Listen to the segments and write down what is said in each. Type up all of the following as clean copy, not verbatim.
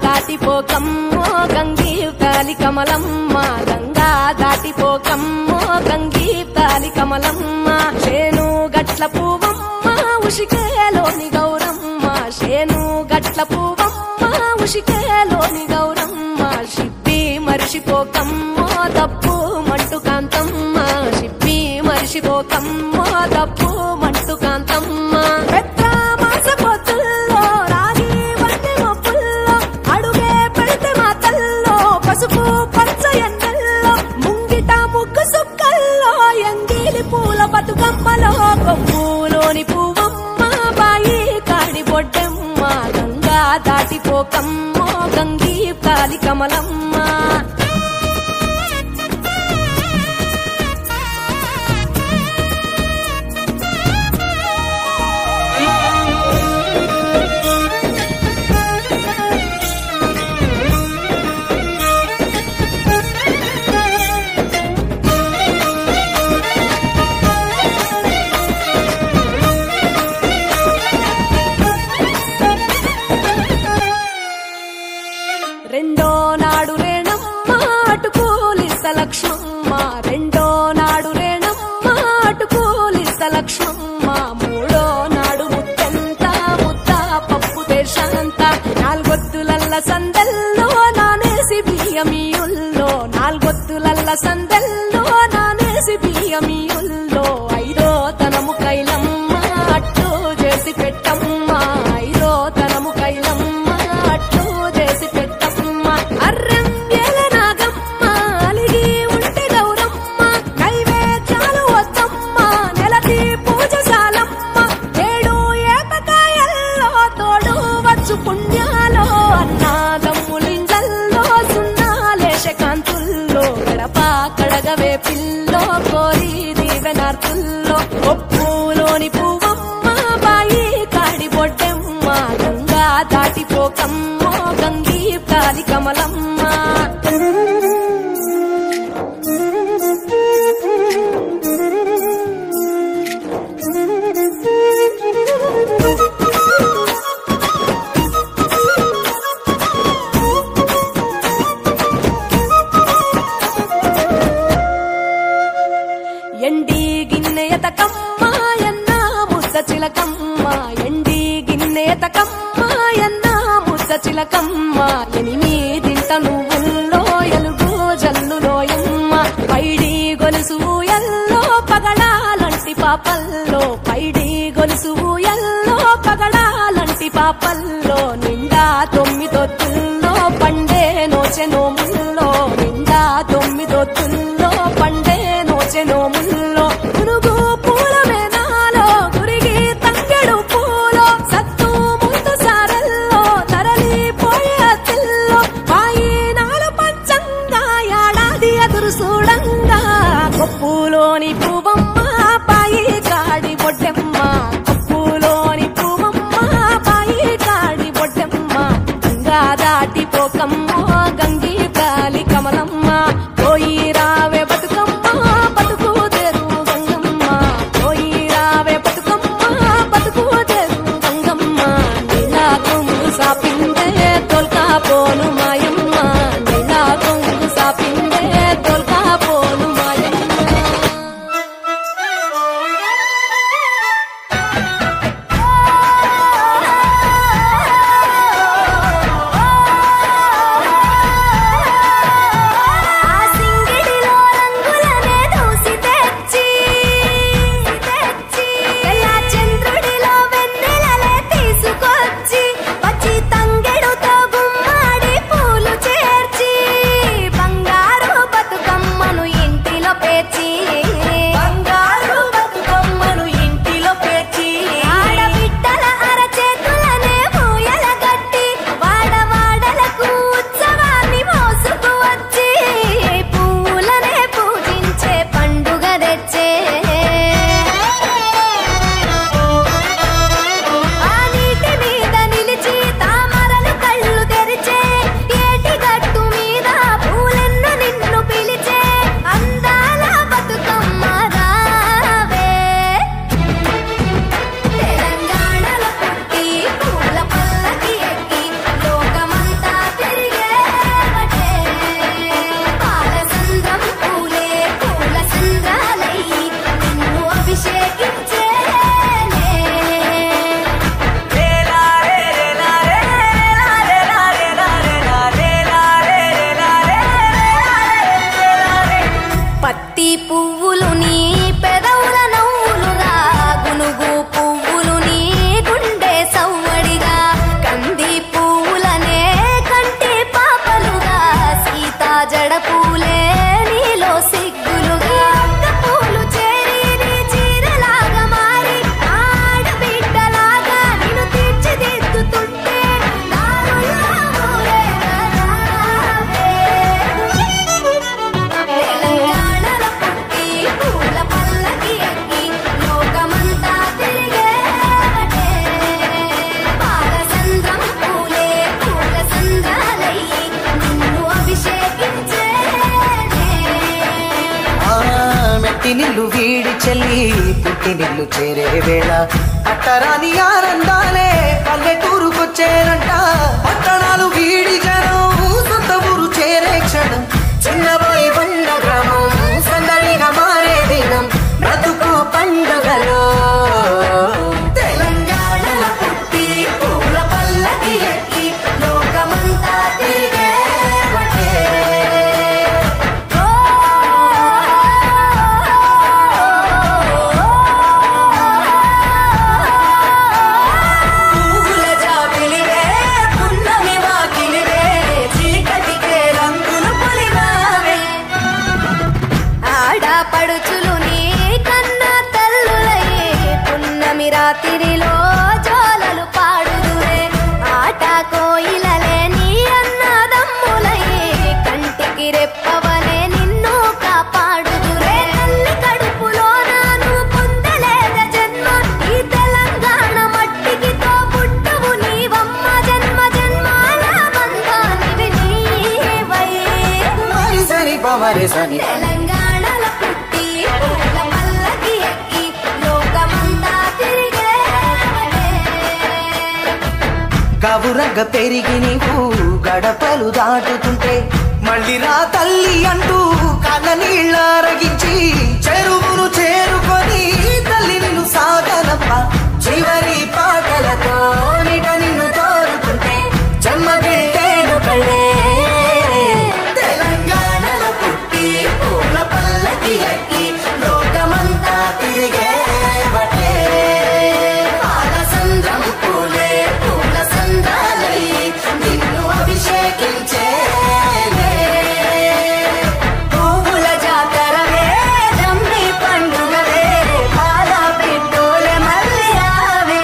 దాటిపోకమ్మో గంగీతాలి కమలమ్మ, గంగా దాటిపోకమ్మో గంగీతాలి కమలమ్మ. శేను గట్ల పువ్వమ్మ ఉషికేలోని గౌరమ్మ, శేను గట్ల పువ్వమ్మ ఉషికేలోని గౌరమ్మ. షిప్పి మరిషిపోకమ్మో తప్పు మంటు కాంతమ్మ, షిప్పి మరిషిపోకమ్మో తప్పు మంటు కాంతమ్మ. పసుపు పచ్చ ఎండల్లో ముంగిట ముగ్గు సుక్కల్లో ఎంగిలి పూల బతుకమ్మలో కొమ్ములోని పువ్వమ్మ బాయి కాడి బొడ్డమ్మ, గంగా దాటిపోకమ్మో గంగీతాలి కమలమ్మ. రెండో నాడు రేణమ్మ అటుకూలిస్త లక్ష్మమ్మ, రెండో నాడు రేణమ్మ అటుకూలిస్త లక్ష్మమ్మ. మూడో నాడు ముత్తెంత ముద్ద పప్పు దేశంత, నాలుగొత్తులల్ల సందెల్లో నానేసి బియ్యమియుల్లో, నాలుగొత్తులల్ల సందెల్లో నానేసి బియ్యమియుల్లో. ఐదో తనము కైలమ్మ అట్టు చేసి పెట్టమ్మ, ఐదో తనము కైలమ్మ అట్టు చేసి పెట్టమ్మ. అర్రం ఏల నాగమ్మ అలిగి ఉంటే గౌరమ్మ, నైవేద్యాలు వద్దమ్మ నెలకి పూజశాలమ్మ. ఏడు ఏపకాయల్లో తోడు వచ్చు పుణ్యాలో, అన్నాదమ్ములింజల్లో సున్నాలేశ కాంతుల్లో. గడప కడగవే పిల్లో కోరి దీవెనార్తుల్లో, ఒప్పులోని పువ్వమ్మ బాయి కాడి బొడ్డమ్మ, గంగా దాటిపోకమ్మో గంగీతాలి కమలమ్మ. ఎండి గిన్నెయతకమ్మ ఎన్న ముద్ద చిలకమ్మ, ఎండి గిన్నెయతకమ్మ ఎన్న ముద్ద చిలకమ్మ. ఎనిమిదింట నువ్వుల్లో ఎలుగు జల్లులోయమ్మ, పైడి గొలుసు ఎల్లో పగడాలంటి పాపల్లో, పైడి గొలుసు ఎల్లో పగడాలంటి పాపల్లో. నిండా తొమ్మిదొత్తుల్లో పండే నోచె నోముల్లో, నిండా తొమ్మిదొత్తుల్లో పండే నోచె నోముల్లో. పునుగు పూల మేనాలో గురిగి తంగెడు పూలో, సత్తు ముందు సారల్లో తరలిపోయే అత్తిల్లో. పాయినాలు పంచంగా ఏడాది ఎదురు చూడంగా, కొప్పులోని పువ్వమ్మ పాయి కాడి బొడ్డమ్మ, కొప్పులోని పువ్వమ్మ పాయి కాడి బొడ్డమ్మ. గంగా దాటిపోకమ్మో గంగీతాలి కమలమ్మ, పోయి రావే బతుకమ్మ బతుకు తెరువు గంగమ్మ, పోయి రావే బతుకమ్మ బతుకు తెరువు గంగమ్మ. నీలా కొంగు సాపిందే తొల్కా పోను మాయమ్మ, నీలా కొంగు సాపిందే తొల్కా పోను మాయమ్మ. వీడి చెల్లి పుట్టినిల్లు చేరే వేళ అట్టరాని ఆనందాలే పల్లెటూరుకొచ్చేనంట. పట్టణాలు వీడి జనం సొంత ఊరు చేరే క్షణం చిన్నబోయి బండ గ్రామం సందడిగా మారే దినం బ్రతుకు పండుగలో తెలంగాణలో పుట్టి పూల పల్లకి ఎక్కి లోకమంతా తిరిగే పడుచులు నీ కన్నా తల్లులయ్యే పున్నమి రాత్రిలో జోలలు పాడుదురే ఆట కోయిలలే నీ అన్నదమ్ములయ్యే కంటికి రెప్పవనే నిన్ను కాపాడుదురే తల్లి కడుపులో నాను పొందలేద జన్మ ఈ తెలంగాణ మట్టికి తో పుట్టవు నీవమ్మ జన్మ జన్మాల బంధానివి నీవై సరి పవరే సని గవురగ్గ పెరిగి నీవు గడపలు దాటుతుంటే మళ్ళీ రా తల్లి అంటూ కళ్ళ నీళ్ళరగించి చెరువును చేరుకొని తల్లి నిన్ను సాగనప్ప చివరి పాటలతో నిట నిన్ను తోరుతుంటే చెమ్మగిట్టేను కళ్ళే తెలంగాణలో పుట్టి పూల పల్లకి ఎక్కి లోకమంతా తిరిగే బట్టే పాలసంద్రం పూలే పూల సంద్రాలై నిన్ను అభిషేకించే పువ్వుల జాతరవే జమ్మి పండుగవే పాల పిట్టోలే మళ్ళీ రావే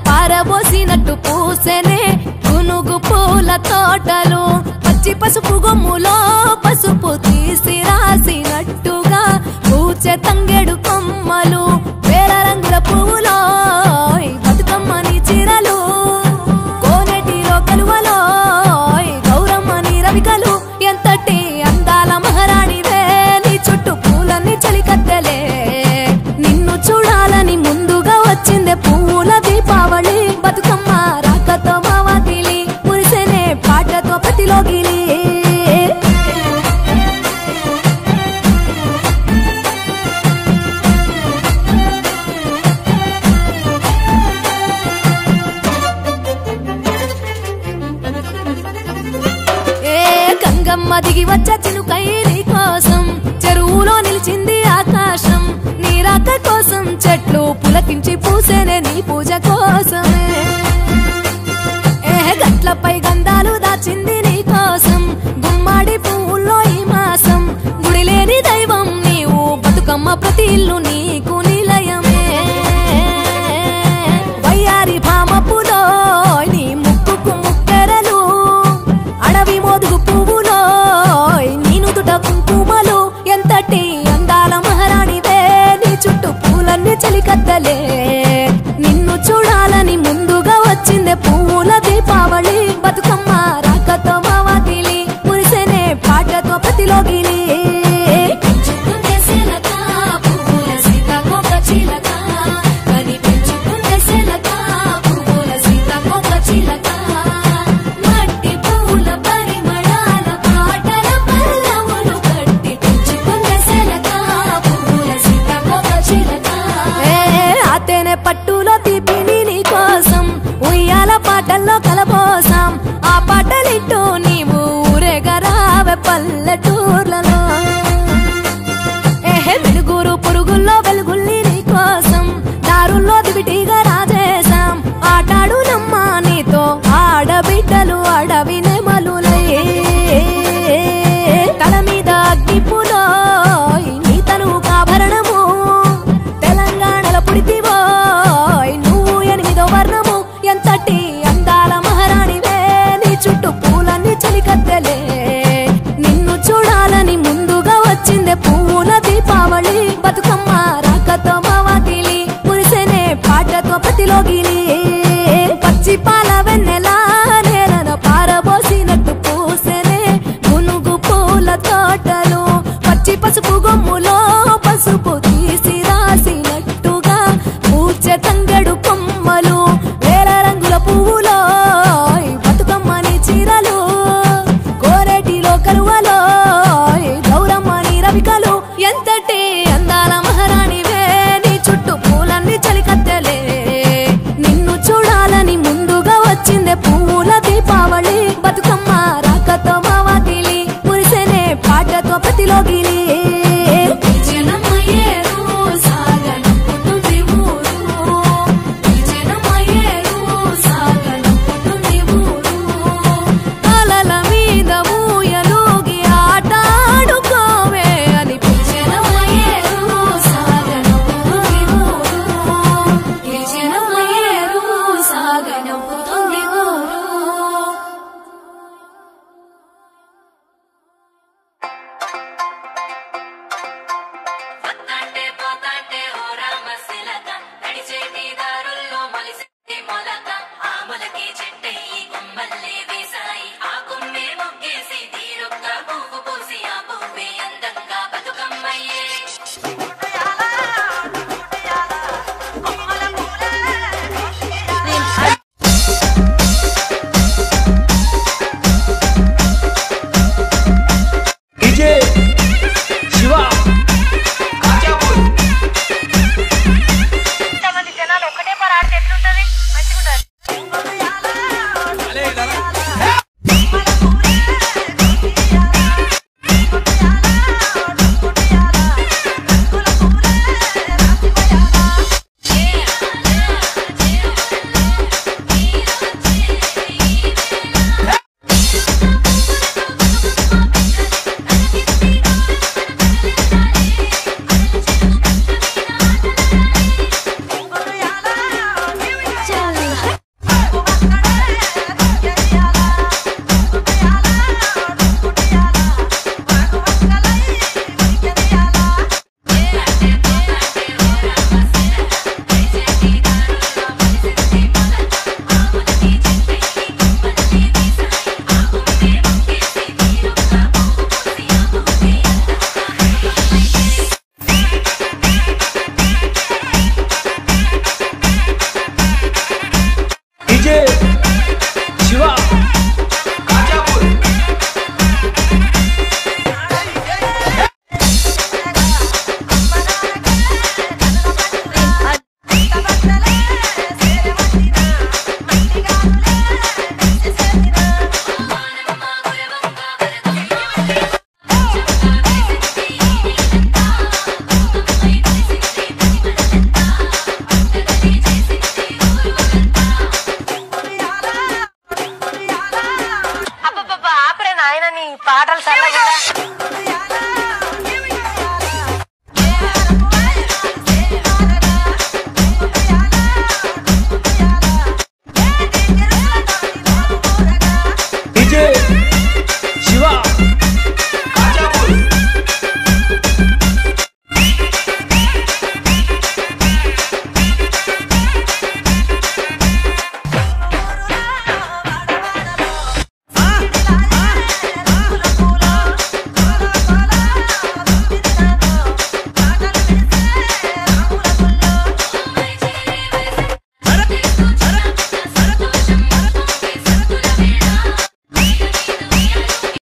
పారబోసినట్టు పూసెనే గునుగు పూల తోటలు పచ్చి పసుపు గొమ్ములో పసుపు తీసి రాసినట్టుగా పూచె తంగెడు కొమ్మలు వేల రంగుల పువ్వులో బతుకమ్మని చీరలు కోనేటిలో కలువలో గౌరమ్మని రవికలు ఎంతటి అందాల మహారాణివే నీ చుట్టూ పూలన్నీ చలికత్తెలే నిన్ను చూడాలని ముందుగా వచ్చిందే పువ్వుల దీపావళి బతుకమ్మ రాకతో మావాతిలి మురిసెనే పాటతో ప్రతిలోగిలి గంగమ్మ దిగి వచ్చా చినుకై నీ కోసం చెరువులో నిలిచింది ఆకాశం నీ రాక కోసం చెట్లు పులకించి పూసేనే నీ పూజ కోసమే గట్లపై గంధాలు దాచింది నీ కోసం గుమ్మాడి పువ్వుల్లో ఈ మాసం గుడిలేని దైవం నీవు బతుకమ్మ ప్రతి ఇల్లు నీకు నిలయమే వయ్యారి భామపులో నీ ముక్కుకు ముక్కెరలు అడవి మోదుగు పువ్వులో నీ నుదుట కుంకుమలు ఎంతటి అందాల మహారాణివే నీ చుట్టూ పూలన్నీ చలికత్తలే